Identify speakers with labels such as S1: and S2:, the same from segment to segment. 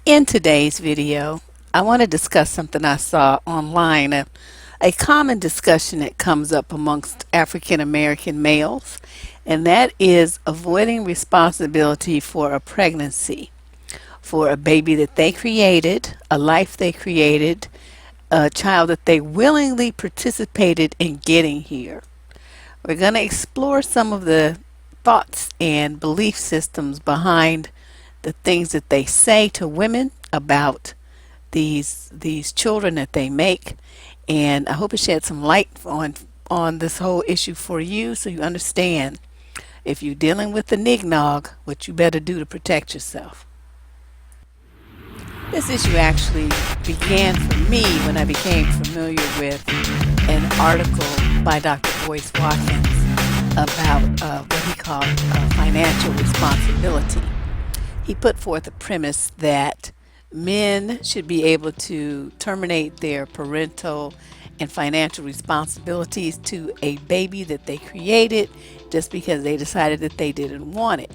S1: In today's video, I want to discuss something I saw online, a common discussion that comes up amongst African American males, and that is avoiding responsibility for a pregnancy, for a baby that they created, a life they created, a child that they willingly participated in getting here. We're going to explore some of the thoughts and belief systems behind the things that they say to women about these children that they make, and I hope it sheds some light on this whole issue for you, so you understand if you're dealing with the nignog, what you better do to protect yourself. This issue actually began for me when I became familiar with an article by Dr. Boyce Watkins about what he called financial responsibility. He put forth a premise that men should be able to terminate their parental and financial responsibilities to a baby that they created just because they decided that they didn't want it.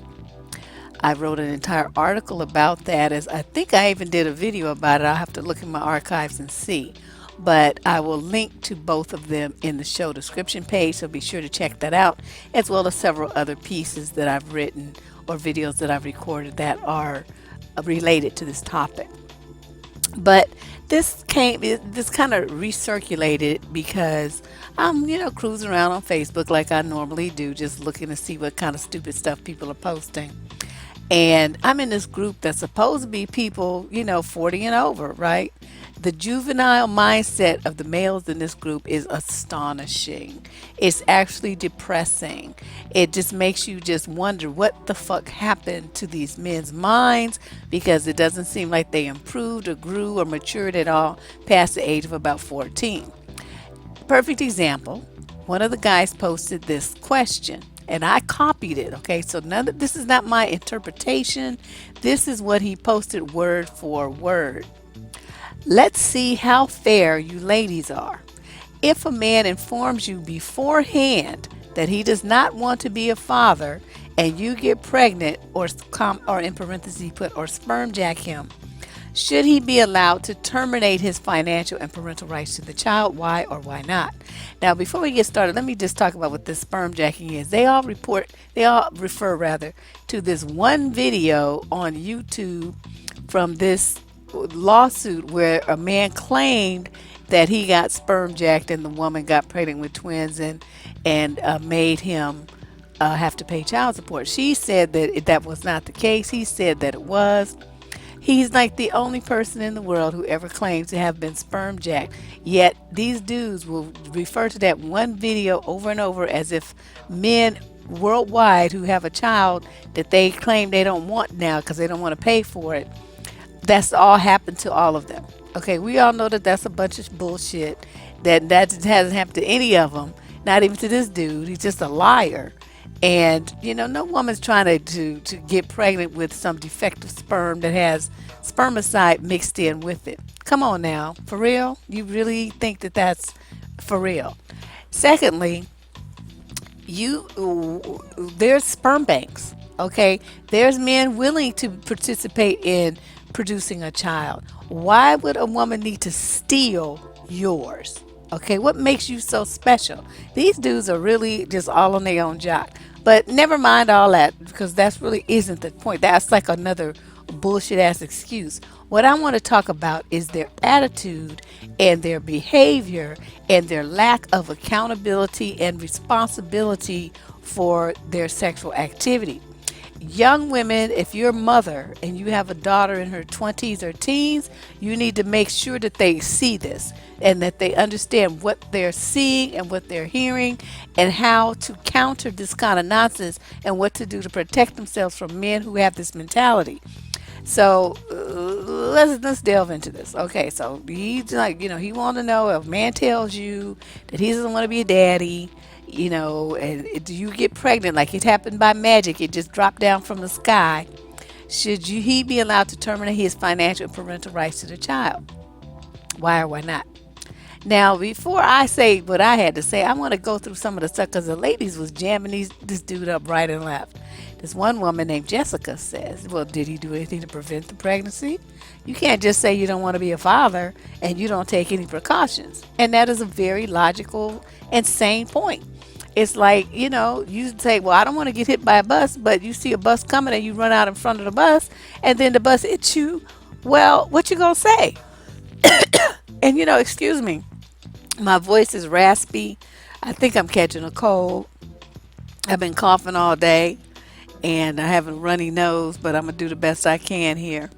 S1: I wrote an entire article about that, as I think I even did a video about it. I'll have to look in my archives and see. But I will link to both of them in the show description page, so be sure to check that out, as well as several other pieces that I've written or videos that I've recorded that are related to this topic. But this kind of recirculated because I'm, cruising around on Facebook like I normally do, just looking to see what kind of stupid stuff people are posting. And I'm in this group that's supposed to be people, 40 and over, right? The juvenile mindset of the males in this group is astonishing. It's actually depressing. It just makes you just wonder what the fuck happened to these men's minds, because it doesn't seem like they improved or grew or matured at all past the age of about 14. Perfect example. One of the guys posted this question and I copied it. Okay, so this is not my interpretation. This is what he posted word for word. Let's see how fair you ladies are. If a man informs you beforehand that he does not want to be a father and you get pregnant, or in parentheses he put, or sperm jack him, should he be allowed to terminate his financial and parental rights to the child? Why or why not? Now, before we get started, let me just talk about what this sperm jacking is. They all refer rather to this one video on YouTube from this lawsuit where a man claimed that he got sperm jacked and the woman got pregnant with twins and made him have to pay child support. She said that that was not the case. He said that it was. He's like the only person in the world who ever claims to have been sperm jacked. Yet these dudes will refer to that one video over and over as if men worldwide who have a child that they claim they don't want now because they don't want to pay for it, that's all happened to all of them. Okay, we all know that that's a bunch of bullshit. That hasn't happened to any of them. Not even to this dude. He's just a liar. And no woman's trying to get pregnant with some defective sperm that has spermicide mixed in with it. Come on now, for real? You really think that that's for real? Secondly, there's sperm banks. Okay, there's men willing to participate in producing a child. Why would a woman need to steal yours? Okay, what makes you so special? These dudes are really just all on their own jock. But never mind all that, because that really isn't the point. That's like another bullshit ass excuse. What I want to talk about is their attitude and their behavior and their lack of accountability and responsibility for their sexual activity. Young women, if you're a mother and you have a daughter in her 20s or teens, you need to make sure that they see this and that they understand what they're seeing and what they're hearing and how to counter this kind of nonsense and what to do to protect themselves from men who have this mentality. So let's delve into this. Okay, so he's like, he wants to know if a man tells you that he doesn't want to be a daddy, and do you get pregnant like it happened by magic, it just dropped down from the sky, he be allowed to terminate his financial and parental rights to the child? Why or why not? Now, before I say what I had to say, I want to go through some of the stuff because the ladies was jamming this dude up right and left. This one woman named Jessica says, well, did he do anything to prevent the pregnancy? You can't just say you don't want to be a father and you don't take any precautions. And that is a very logical and sane point. It's like, you say, well, I don't want to get hit by a bus, but you see a bus coming and you run out in front of the bus and then the bus hits you. Well, what you going to say? And, excuse me, my voice is raspy. I think I'm catching a cold. I've been coughing all day and I have a runny nose, but I'm going to do the best I can here.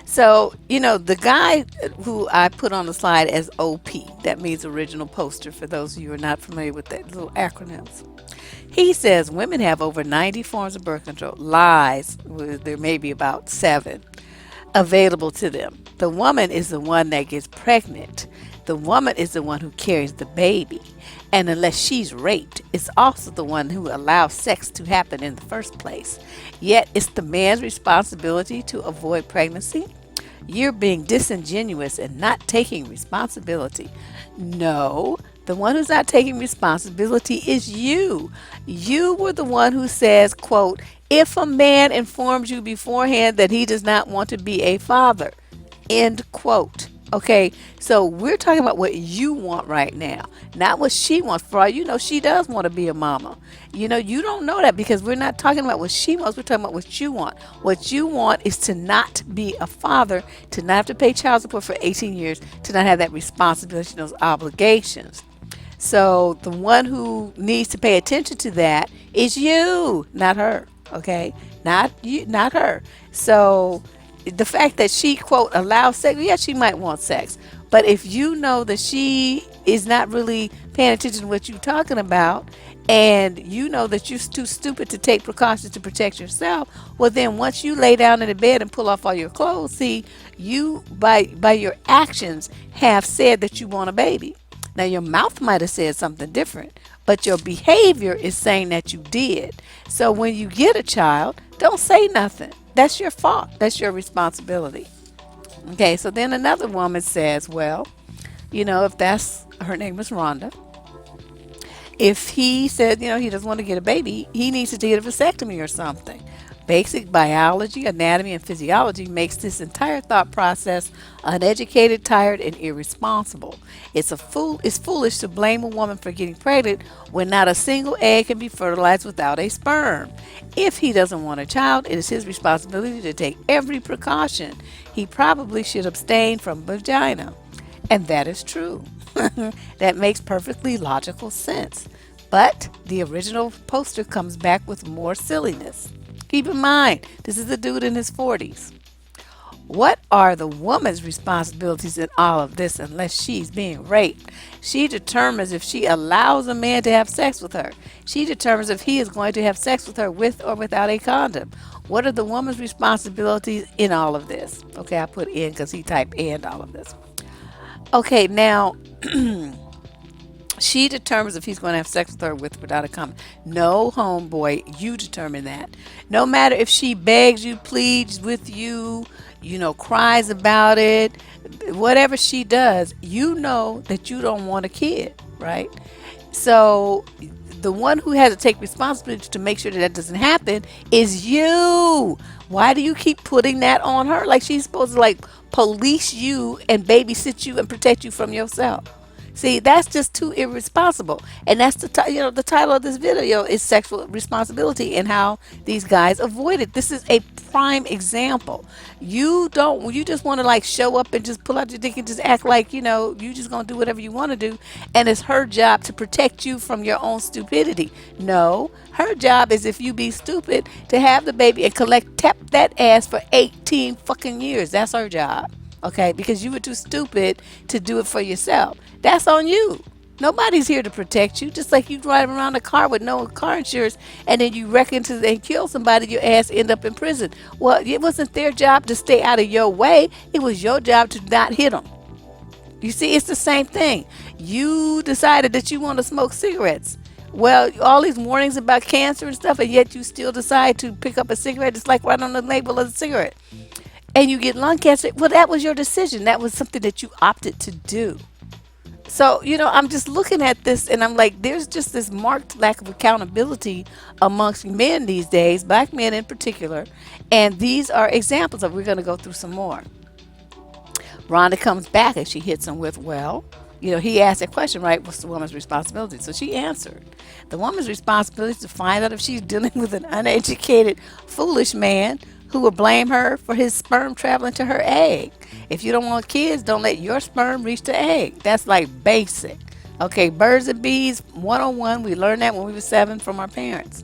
S1: So, the guy who I put on the slide as OP, that means original poster for those of you who are not familiar with that little acronyms. He says women have over 90 forms of birth control. Lies, well, there may be about 7 available to them. The woman is the one that gets pregnant. The woman is the one who carries the baby. And unless she's raped, it's also the one who allows sex to happen in the first place. Yet it's the man's responsibility to avoid pregnancy. You're being disingenuous and not taking responsibility. No, the one who's not taking responsibility is you. You were the one who says, quote, if a man informs you beforehand that he does not want to be a father, end quote. Okay, so we're talking about what you want right now, not what she wants. For all you know, she does want to be a mama. You don't know that because we're not talking about what she wants. We're talking about what you want. What you want is to not be a father, to not have to pay child support for 18 years, to not have that responsibility, those obligations. So the one who needs to pay attention to that is you, not her. Okay, not you, not her. So the fact that she quote allows sex, yeah, she might want sex, but if you know that she is not really paying attention to what you're talking about, and you know that you're too stupid to take precautions to protect yourself, well then once you lay down in the bed and pull off all your clothes, see, you by your actions have said that you want a baby. Now your mouth might have said something different, but your behavior is saying that you did. So when you get a child, don't say nothing. That's your fault. That's your responsibility. Okay, so then another woman says, well, if that's, her name is Rhonda, if he said, he doesn't want to get a baby, he needs to get a vasectomy or something. Basic biology, anatomy, and physiology makes this entire thought process uneducated, tired, and irresponsible. It's foolish to blame a woman for getting pregnant when not a single egg can be fertilized without a sperm. If he doesn't want a child, it is his responsibility to take every precaution. He probably should abstain from vagina. And that is true. That makes perfectly logical sense. But the original poster comes back with more silliness. Keep in mind, this is a dude in his 40s. What are the woman's responsibilities in all of this unless she's being raped? She determines if she allows a man to have sex with her. She determines if he is going to have sex with her with or without a condom. What are the woman's responsibilities in all of this? Okay, I put in because he typed and all of this. Okay, now she determines if he's going to have sex with her with or without a condom. No, homeboy, you determine that. No matter if she begs you, pleads with you, cries about it, whatever she does, you know that you don't want a kid, right? So the one who has to take responsibility to make sure that doesn't happen is you. Why do you keep putting that on her? Like she's supposed to police you and babysit you and protect you from yourself. See, that's just too irresponsible. And that's the title of this video is sexual responsibility and how these guys avoid it. This is a prime example. You just want to show up and just pull out your dick and just act like, you just going to do whatever you want to do. And it's her job to protect you from your own stupidity. No, her job is, if you be stupid, to have the baby and tap that ass for 18 fucking years. That's her job. Okay, because you were too stupid to do it for yourself. That's on you. Nobody's here to protect you. Just like you drive around a car with no car insurance and then you wreck into and kill somebody, your ass end up in prison. Well, it wasn't their job to stay out of your way. It was your job to not hit them. You see, it's the same thing. You decided that you want to smoke cigarettes. Well, all these warnings about cancer and stuff, and yet you still decide to pick up a cigarette. It's like right on the label of the cigarette. and you get lung cancer. Well, that was your decision. That was something that you opted to do. So, I'm just looking at this and I'm like, there's just this marked lack of accountability amongst men these days, black men in particular. And these are examples of, we're going to go through some more. Rhonda comes back and she hits him with, well, he asked that question, right? What's the woman's responsibility? So she answered. The woman's responsibility is to find out if she's dealing with an uneducated, foolish man who will blame her for his sperm traveling to her egg. If you don't want kids, don't let your sperm reach the egg. That's like basic. Okay, birds and bees 101. We learned that when we were 7 from our parents.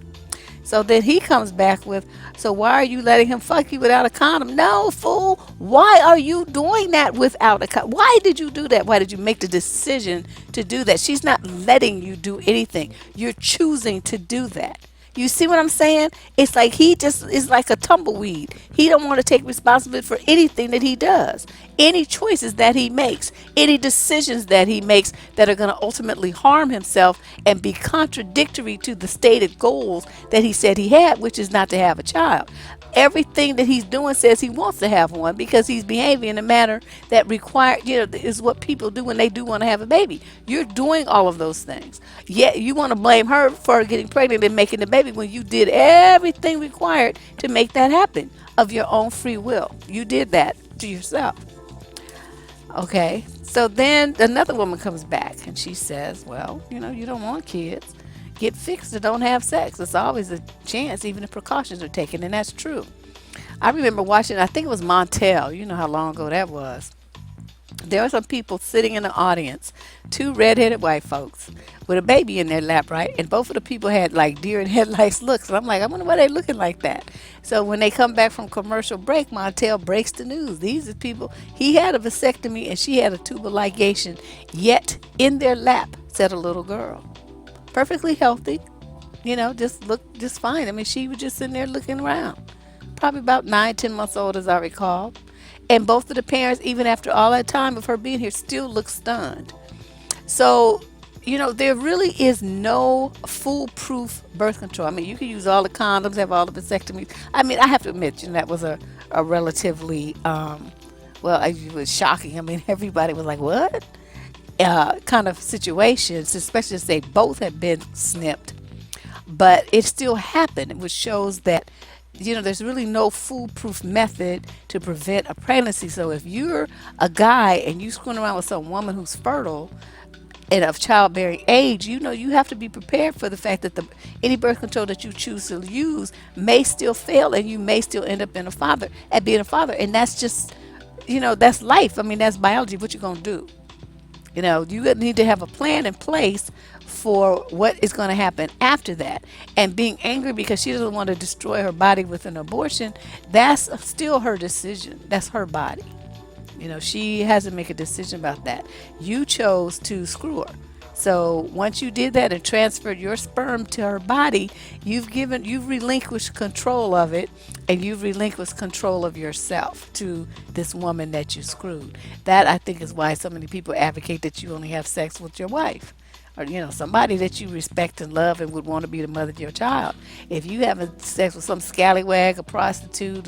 S1: So then he comes back with, so why are you letting him fuck you without a condom? No, fool. Why are you doing that without a condom? Why did you do that? Why did you make the decision to do that? She's not letting you do anything. You're choosing to do that. You see what I'm saying? It's like he just is like a tumbleweed. He don't want to take responsibility for anything that he does, any choices that he makes, any decisions that he makes that are going to ultimately harm himself and be contradictory to the stated goals that he said he had, which is not to have a child. Everything that he's doing says he wants to have one because he's behaving in a manner that is what people do when they do want to have a baby. You're doing all of those things. Yet you want to blame her for getting pregnant and making the baby when you did everything required to make that happen of your own free will. You did that to yourself. Okay. So then another woman comes back and she says, well, you don't want kids. Get fixed or don't have sex. It's always a chance, even if precautions are taken, and that's true. I remember watching, I think it was Montel. You know how long ago that was. There were some people sitting in the audience, two redheaded white folks with a baby in their lap, right? And both of the people had like deer in headlights looks. And I'm like, I wonder why they looking like that. So when they come back from commercial break, Montel breaks the news. These are people, he had a vasectomy and she had a tubal ligation, yet in their lap sat a little girl. Perfectly healthy, just looked just fine. I mean, she was just sitting there looking around. Probably about 9, 10 months old, as I recall. And both of the parents, even after all that time of her being here, still look stunned. So, there really is no foolproof birth control. I mean, you can use all the condoms, have all the vasectomies. I mean, I have to admit, that was a relatively, it was shocking. I mean, everybody was like, what? Kind of situations, especially if they both had been snipped. But it still happened, which shows that there's really no foolproof method to prevent a pregnancy. So if you're a guy and you screwing around with some woman who's fertile and of childbearing age, you have to be prepared for the fact that any birth control that you choose to use may still fail and you may still end up being a father. And that's just, that's life. I mean, that's biology. What you gonna do? You need to have a plan in place for what is going to happen after that. And being angry because she doesn't want to destroy her body with an abortion, that's still her decision. That's her body. She has to make a decision about that. You chose to screw her. So once you did that and transferred your sperm to her body, you've relinquished control of it, and you've relinquished control of yourself to this woman that you screwed. That, I think, is why so many people advocate that you only have sex with your wife, or somebody that you respect and love and would want to be the mother of your child. If you having sex with some scallywag, a prostitute,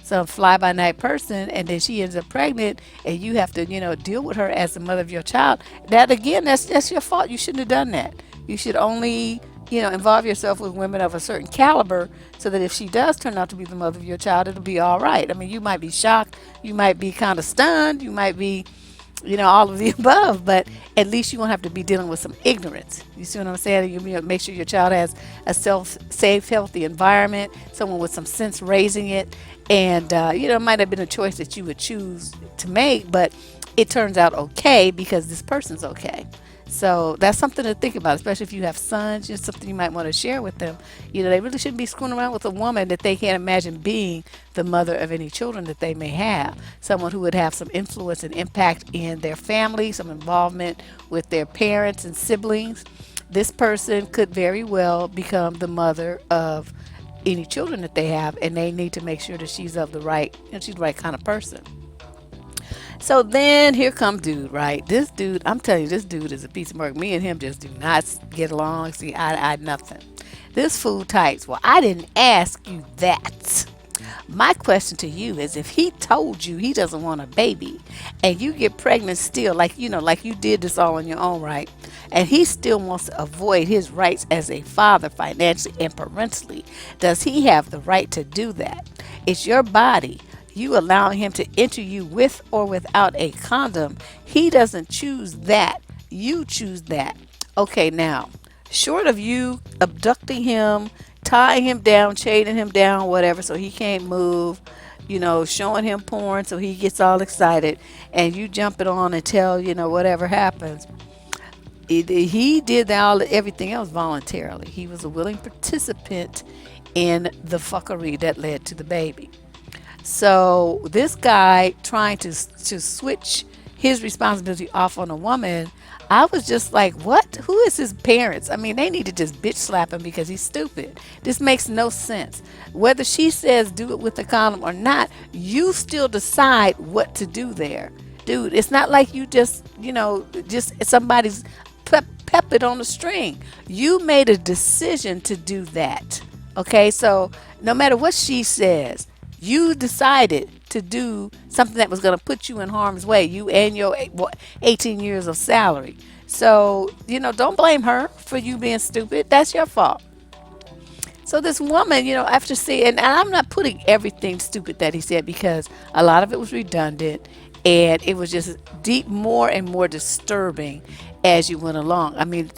S1: some fly-by-night person, and then she ends up pregnant, and you have to deal with her as the mother of your child, that again, that's your fault. You shouldn't have done that. You should only involve yourself with women of a certain caliber, so that if she does turn out to be the mother of your child, it'll be all right. I mean, you might be shocked, you might be kind of stunned, you might be all of the above, but at least you won't have to be dealing with some ignorance. You see what I'm saying? You make sure your child has a safe, healthy environment, someone with some sense raising it, and it might have been a choice that you would choose to make, but it turns out okay because this person's okay. So that's something to think about, especially if you have sons. It's something you might want to share with them. They really shouldn't be screwing around with a woman that they can't imagine being the mother of any children that they may have. Someone who would have some influence and impact in their family, some involvement with their parents and siblings. This person could very well become the mother of any children that they have, and they need to make sure that she's of the right, she's the right kind of person. So then here come dude, right? This dude, I'm telling you, this dude is a piece of work. Me and him just do not get along. See, I nothing. This fool types, well, I didn't ask you that, My question to you is, if he told you he doesn't want a baby and you get pregnant still, like, like you did this all on your own, right? And he still wants to avoid his rights as a father financially and parentally, does he have the right to do that? It's your body. You allowing him to enter you with or without a condom. He doesn't choose that. You choose that. Okay, now, short of you abducting him, tying him down, chaining him down, whatever, so he can't move, showing him porn so he gets all excited, and you jump it on and tell, whatever happens. He did everything else voluntarily. He was a willing participant in the fuckery that led to the baby. So this guy trying to switch his responsibility off on a woman, I was just like, what? Who is his parents? I mean, they need to just bitch slap him because he's stupid. This makes no sense. Whether she says do it with a condom or not, you still decide what to do there. Dude, it's not like you just somebody's puppet on the string. You made a decision to do that. Okay, so no matter what she says, you decided to do something that was going to put you in harm's way, you and your 18 years of salary. So, don't blame her for you being stupid. That's your fault. So this woman, after seeing, and I'm not putting everything stupid that he said because a lot of it was redundant and it was just more and more disturbing as you went along. I mean,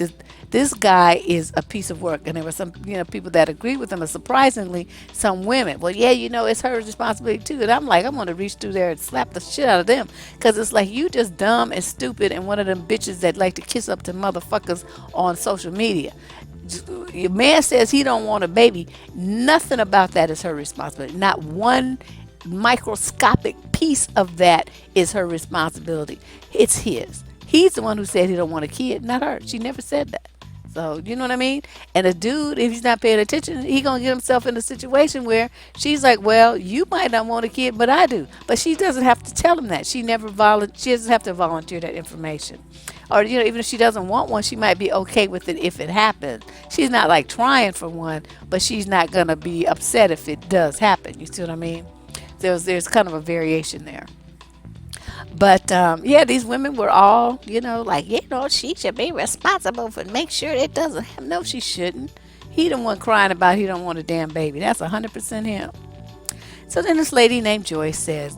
S1: this guy is a piece of work, and there were some, people that agree with him, and surprisingly, some women. Well, yeah, it's her responsibility too. And I'm like, I'm gonna reach through there and slap the shit out of them, because it's like you just dumb and stupid, and one of them bitches that like to kiss up to motherfuckers on social media. Your man says he don't want a baby. Nothing about that is her responsibility. Not one microscopic piece of that is her responsibility. It's his. He's the one who said he don't want a kid, not her. She never said that. So, you know what I mean? And a dude, if he's not paying attention, he gonna get himself in a situation where she's like, well, you might not want a kid, but I do. But she doesn't have to tell him that. She doesn't have to volunteer that information. Or, even if she doesn't want one, she might be okay with it if it happens. She's not like trying for one, but she's not gonna be upset if it does happen. You see what I mean? There's kind of a variation there. But yeah, these women were all, like, she should be responsible for make sure it doesn't happen. No, she shouldn't. He the one crying about he don't want a damn baby. That's 100% him. So then this lady named Joyce says,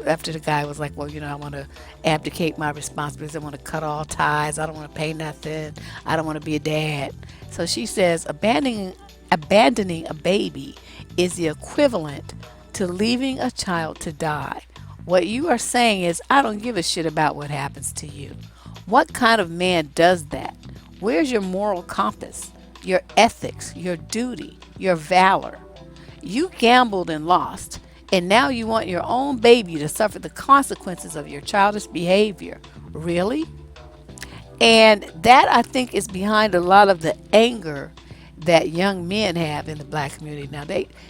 S1: after the guy was like, well, I want to abdicate my responsibilities. I want to cut all ties. I don't want to pay nothing. I don't want to be a dad. So she says abandoning a baby is the equivalent to leaving a child to die. What you are saying is, I don't give a shit about what happens to you. What kind of man does that? Where's your moral compass, your ethics, your duty, your valor? You gambled and lost, and now you want your own baby to suffer the consequences of your childish behavior. Really? And that, I think, is behind a lot of the anger that young men have in the black community. Now,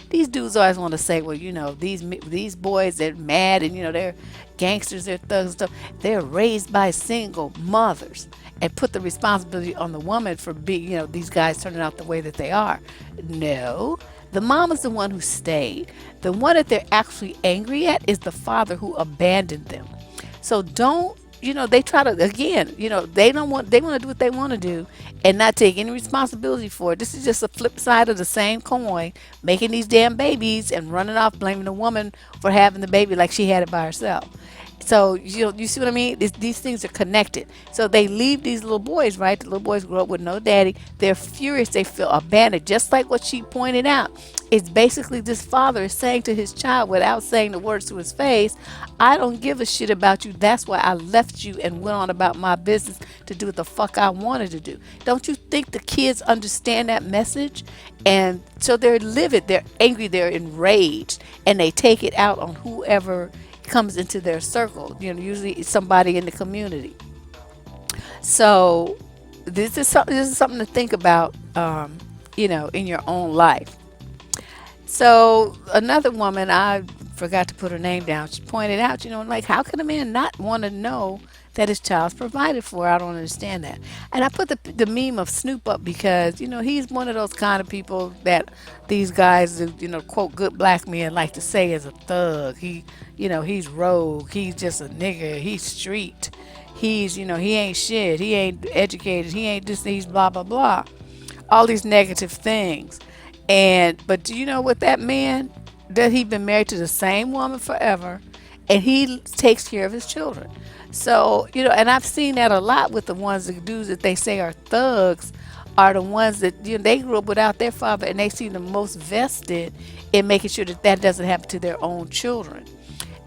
S1: these dudes always want to say, well, these boys, they're mad, and they're gangsters, they're thugs and stuff. They're raised by single mothers, and put the responsibility on the woman for being, these guys turning out the way that they are. No, the mom is the one who stayed. The one that they're actually angry at is the father who abandoned them. So don't, they try to, again, they want to do what they want to do and not take any responsibility for it. This is just a flip side of the same coin, making these damn babies and running off blaming the woman for having the baby like she had it by herself. So, you see what I mean? These things are connected. So they leave these little boys, right? The little boys grow up with no daddy. They're furious. They feel abandoned. Just like what she pointed out. It's basically this father is saying to his child without saying the words to his face, I don't give a shit about you. That's why I left you and went on about my business to do what the fuck I wanted to do. Don't you think the kids understand that message? And so they're livid. They're angry. They're enraged. And they take it out on whoever comes into their circle, usually it's somebody in the community. So this is something to think about, in your own life. So another woman, I forgot to put her name down. She pointed out, like, how can a man not want to know that his child's provided for? I don't understand that. And I put the meme of Snoop up because, he's one of those kind of people that these guys, quote, good black men like to say is a thug. He's rogue. He's just a nigga. He's street. He ain't shit. He ain't educated. He ain't this. He's blah, blah, blah. All these negative things. But do you know what that man, that he been married to the same woman forever, and he takes care of his children. So, and I've seen that a lot with the ones, the dudes that they say are thugs, are the ones that, they grew up without their father, and they seem the most vested in making sure that that doesn't happen to their own children.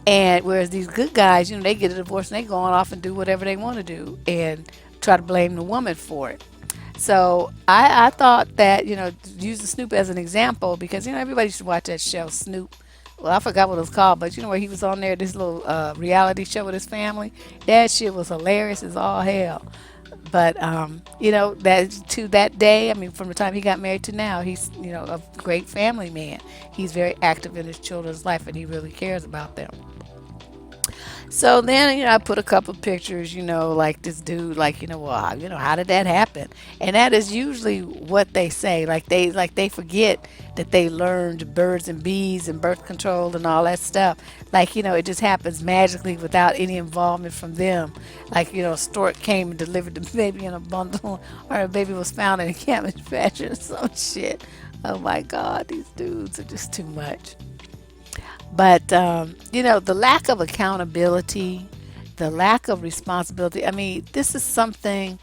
S1: And whereas these good guys, they get a divorce and they go on off and do whatever they want to do and try to blame the woman for it. So I thought that, use the Snoop as an example because, everybody should watch that show, Snoop. Well, I forgot what it was called, but where he was on there, this little reality show with his family. That shit was hilarious as all hell. But, that to that day, I mean, from the time he got married to now, he's, a great family man. He's very active in his children's life and he really cares about them. So then, I put a couple of pictures, like this dude, like, well, how did that happen? And that is usually what they say. Like they forget that they learned birds and bees and birth control and all that stuff. Like, it just happens magically without any involvement from them. Like, a stork came and delivered the baby in a bundle, or a baby was found in a cabbage patch or some shit. Oh my God, these dudes are just too much. But, the lack of accountability, the lack of responsibility. I mean, this is something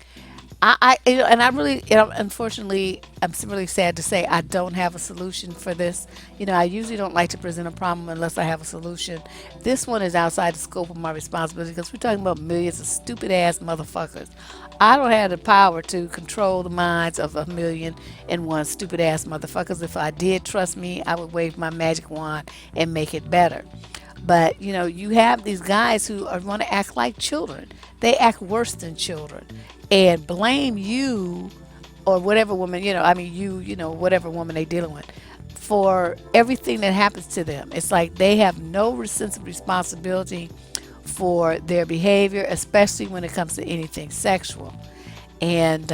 S1: and I really, unfortunately, really sad to say I don't have a solution for this. I usually don't like to present a problem unless I have a solution. This one is outside the scope of my responsibility because we're talking about millions of stupid ass motherfuckers. I don't have the power to control the minds of 1,000,001 stupid ass motherfuckers. If I did, trust me, I would wave my magic wand and make it better. But you have these guys who are want to act like children. They act worse than children and blame you or whatever woman, I mean whatever woman they dealing with for everything that happens to them. It's like they have no sense of responsibility for their behavior, especially when it comes to anything sexual. And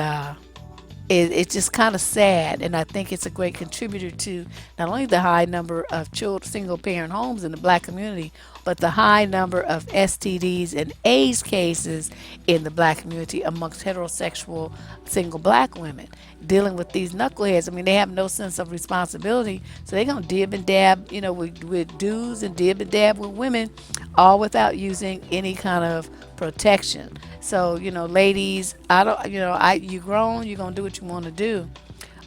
S1: it's just kind of sad, and I think it's a great contributor to not only the high number of single parent homes in the black community, but the high number of STDs and AIDS cases in the black community amongst heterosexual single black women dealing with these knuckleheads. I mean, they have no sense of responsibility, so they're gonna dib and dab, with dudes and dib and dab with women, all without using any kind of protection. So, ladies, I don't, you grown, you're gonna do what you want to do.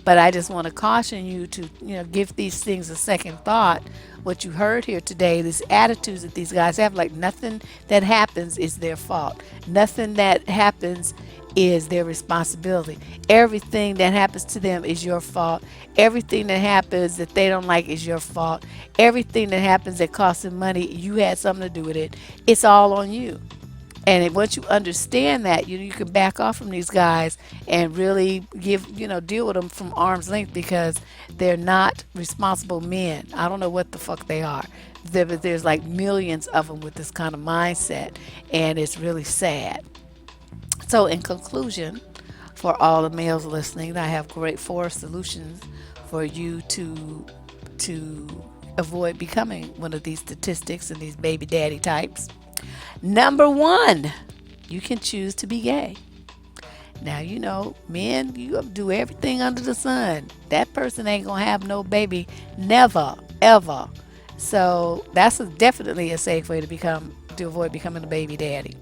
S1: But I just want to caution you to, give these things a second thought. What you heard here today, these attitudes that these guys have, like nothing that happens is their fault. Nothing that happens is their responsibility. Everything that happens to them is your fault. Everything that happens that they don't like is your fault. Everything that happens that costs them money, you had something to do with it. It's all on you. And once you understand that, you can back off from these guys and really deal with them from arm's length because they're not responsible men. I don't know what the fuck they are. There's like millions of them with this kind of mindset, and it's really sad. So, in conclusion, for all the males listening, I have great 4 solutions for you to avoid becoming one of these statistics and these baby daddy types. Number 1, you can choose to be gay. Now, men, you do everything under the sun. That person ain't going to have no baby. Never, ever. So that's definitely a safe way to avoid becoming a baby daddy.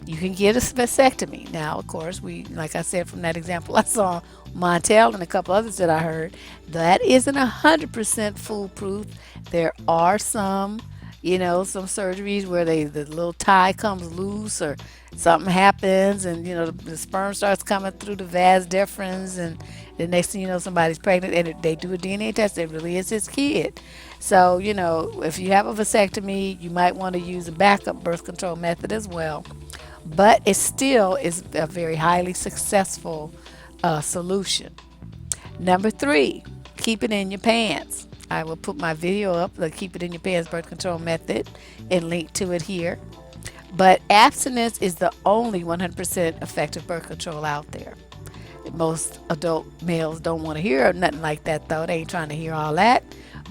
S1: You can get a vasectomy. Now, of course, like I said from that example I saw, Montel and a couple others that I heard, that isn't 100% foolproof. There are some surgeries where the little tie comes loose or something happens and, the sperm starts coming through the vas deferens and the next thing you know, somebody's pregnant and they do a DNA test. It really is his kid. So, if you have a vasectomy, you might want to use a backup birth control method as well. But it still is a very highly successful solution. Number 3, keep it in your pants. I will put my video up, the Keep It in Your Pants birth control method, and link to it here. But abstinence is the only 100% effective birth control out there. Most adult males don't want to hear nothing like that, though. They ain't trying to hear all that.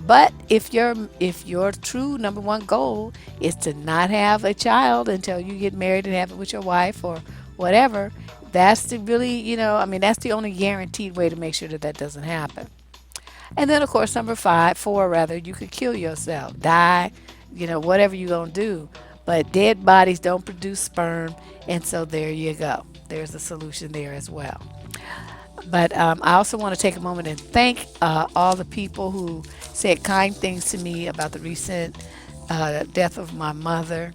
S1: But if your true number one goal is to not have a child until you get married and have it with your wife or whatever, that's the really, I mean, that's the only guaranteed way to make sure that that doesn't happen. And then, of course, four rather, you could kill yourself, die, whatever you're going to do. But dead bodies don't produce sperm. And so there you go. There's a solution there as well. But I also want to take a moment and thank all the people who said kind things to me about the recent death of my mother.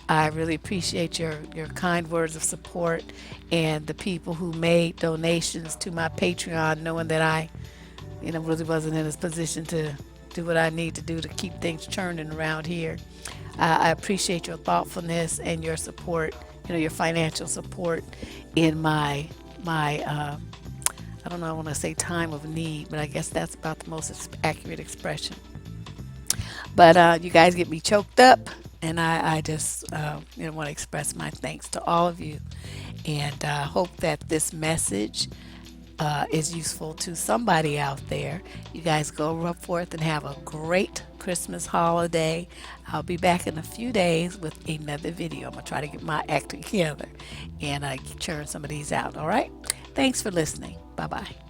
S1: I really appreciate your kind words of support and the people who made donations to my Patreon, knowing that I really wasn't in a position to do what I need to do to keep things churning around here. I appreciate your thoughtfulness and your support, your financial support in my I don't know, I want to say time of need, but I guess that's about the most accurate expression. But you guys get me choked up, and I just want to express my thanks to all of you, and hope that this message is useful to somebody out there. You guys go forth and have a great Christmas holiday. I'll be back in a few days with another video. I'm going to try to get my act together and churn some of these out. All right? Thanks for listening. Bye-bye.